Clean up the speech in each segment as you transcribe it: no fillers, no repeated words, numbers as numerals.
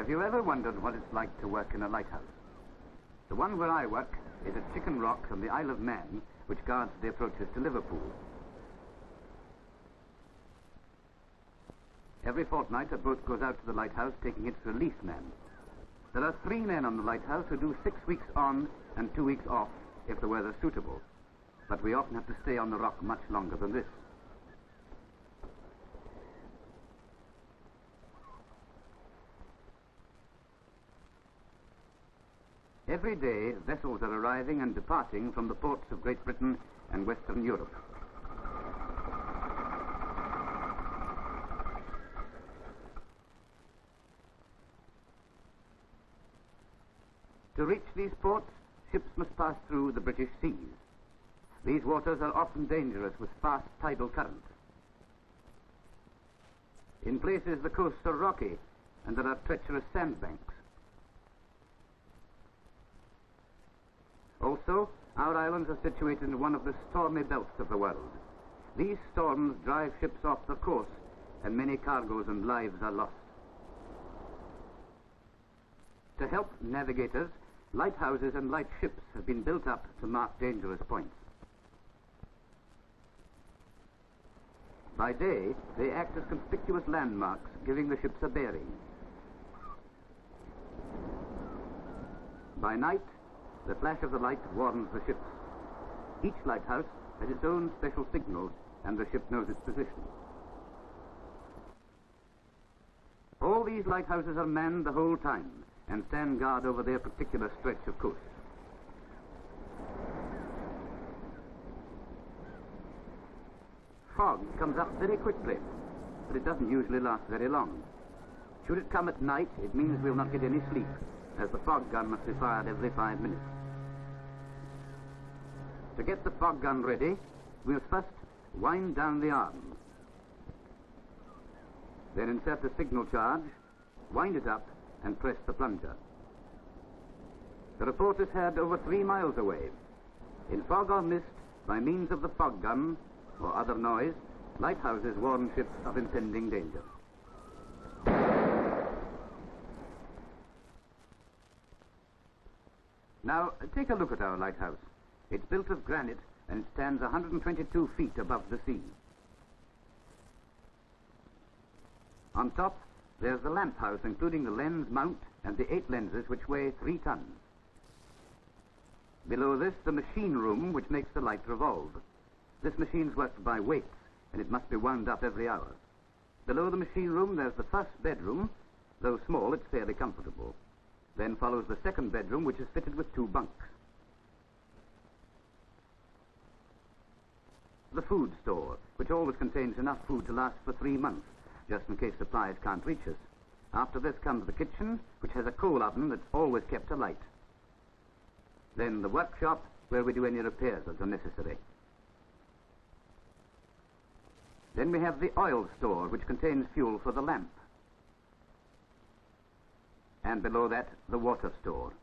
Have you ever wondered what it's like to work in a lighthouse? The one where I work is at Sicken Rock on the Isle of Man, which guards the approaches to Liverpool. Every fortnight, a boat goes out to the lighthouse taking its relief men. There are 3 men on the lighthouse who do 6 weeks on and 2 weeks off if the weather's suitable. But we often have to stay on the rock much longer than this. Every day, vessels are arriving and departing from the ports of Great Britain and Western Europe. To reach these ports, ships must pass through the British seas. These waters are often dangerous with fast tidal currents. In places, the coasts are rocky and there are treacherous sandbanks. Also, our islands are situated in one of the stormy belts of the world. These storms drive ships off the course, and many cargoes and lives are lost. To help navigators, lighthouses and light ships have been built up to mark dangerous points. By day, they act as conspicuous landmarks, giving the ships a bearing. By night, the flash of the light warns the ships. Each lighthouse has its own special signals, and the ship knows its position. All these lighthouses are manned the whole time and stand guard over their particular stretch of coast. Fog comes up very quickly, but it doesn't usually last very long. Should it come at night, it means we'll not get any sleep, as the fog gun must be fired every 5 minutes. To get the fog gun ready, we'll first wind down the arm. Then insert the signal charge, wind it up, and press the plunger. The report is heard over 3 miles away. In fog or mist, by means of the fog gun or other noise, lighthouses warn ships of impending danger. Now, take a look at our lighthouse. It's built of granite and it stands 122 feet above the sea. On top, there's the lamp house, including the lens mount and the 8 lenses, which weigh 3 tons. Below this, the machine room, which makes the light revolve. This machine's worked by weights, and it must be wound up every hour. Below the machine room, there's the first bedroom. Though small, it's fairly comfortable. Then follows the second bedroom, which is fitted with 2 bunks. The food store, which always contains enough food to last for 3 months, just in case supplies can't reach us. After this comes the kitchen, which has a coal oven that's always kept alight. Then the workshop, where we do any repairs that are necessary. Then we have the oil store, which contains fuel for the lamp. And below that, the water store.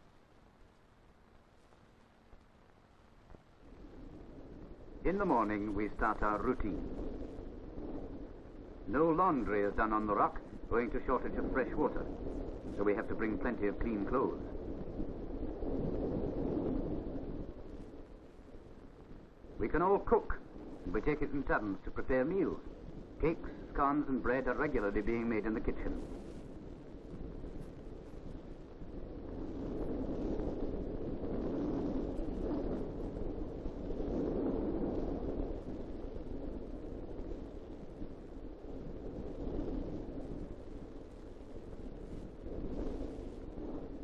In the morning, we start our routine. No laundry is done on the rock, owing to shortage of fresh water, so we have to bring plenty of clean clothes. We can all cook, and we take it in turns to prepare meals. Cakes, scones, and bread are regularly being made in the kitchen.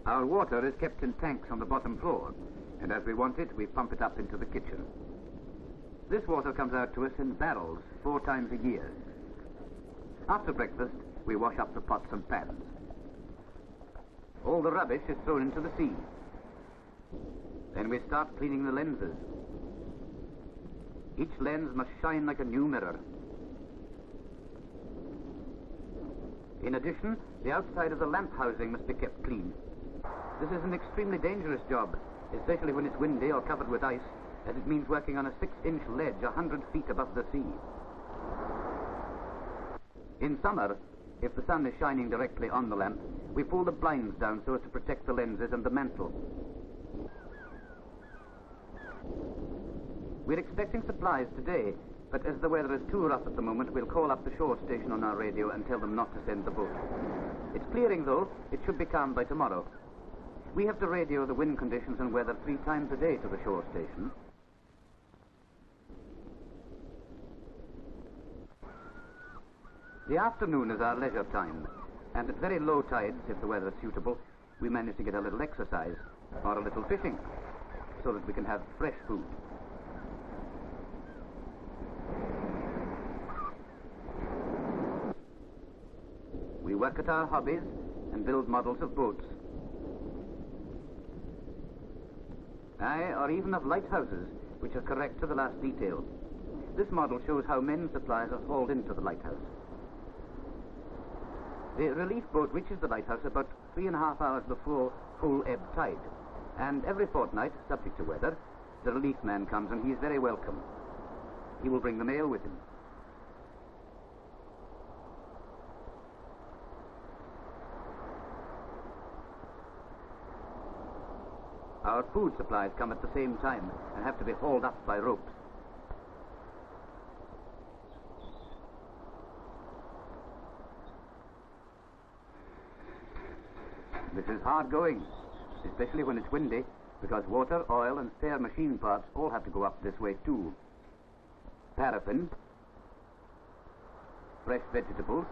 Our water is kept in tanks on the bottom floor, and as we want it, we pump it up into the kitchen. This water comes out to us in barrels 4 times a year. After breakfast, we wash up the pots and pans. All the rubbish is thrown into the sea. Then we start cleaning the lenses. Each lens must shine like a new mirror. In addition, the outside of the lamp housing must be kept clean. This is an extremely dangerous job, especially when it's windy or covered with ice, as it means working on a 6-inch ledge 100 feet above the sea. In summer, if the sun is shining directly on the lamp, We pull the blinds down so as to protect the lenses and the mantle. We're expecting supplies today, but as the weather is too rough at the moment, we'll call up the shore station on our radio and tell them not to send the boat. It's clearing, though. It should be calm by tomorrow. We have to radio the wind conditions and weather 3 times a day to the shore station. The afternoon is our leisure time, and at very low tides, if the weather is suitable, we manage to get a little exercise or a little fishing so that we can have fresh food. We work at our hobbies and build models of boats. Aye, or even of lighthouses, which are correct to the last detail. This model shows how men's supplies are hauled into the lighthouse. The relief boat reaches the lighthouse about 3.5 hours before full ebb tide. And every fortnight, subject to weather, the relief man comes and he's very welcome. He will bring the mail with him. Our food supplies come at the same time and have to be hauled up by ropes. This is hard going, especially when it's windy, because water, oil, and spare machine parts all have to go up this way too. Paraffin, fresh vegetables,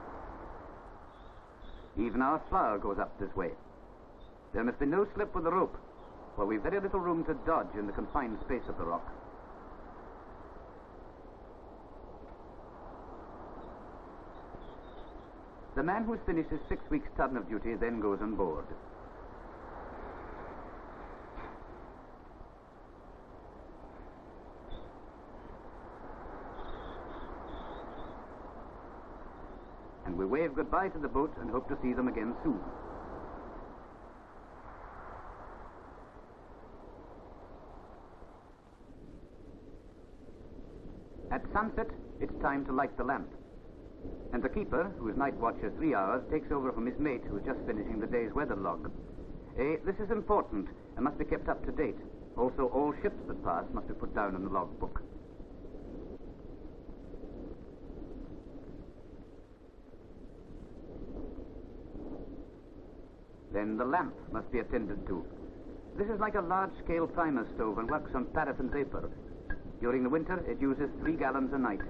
even our flour goes up this way. There must be no slip with the rope, for we've very little room to dodge in the confined space of the rock. The man who's finished his 6 weeks' turn of duty then goes on board. And we wave goodbye to the boat and hope to see them again soon. At sunset, it's time to light the lamp. And the keeper, whose night watch is 3 hours, takes over from his mate, who's just finishing the day's weather log. This is important and must be kept up to date. Also, all ships that pass must be put down in the log book. Then the lamp must be attended to. This is like a large-scale primer stove and works on paraffin vapor. During the winter, it uses 3 gallons a night.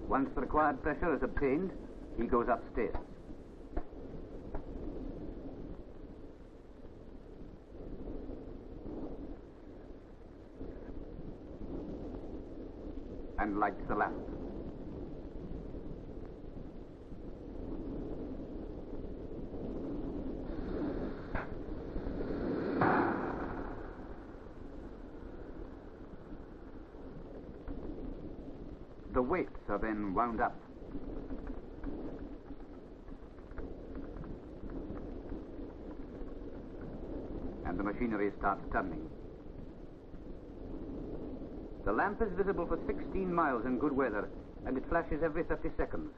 Once the required pressure is obtained, he goes upstairs. And lights the lamp. The weights are then wound up. And the machinery starts turning. The lamp is visible for 16 miles in good weather, and it flashes every 30 seconds.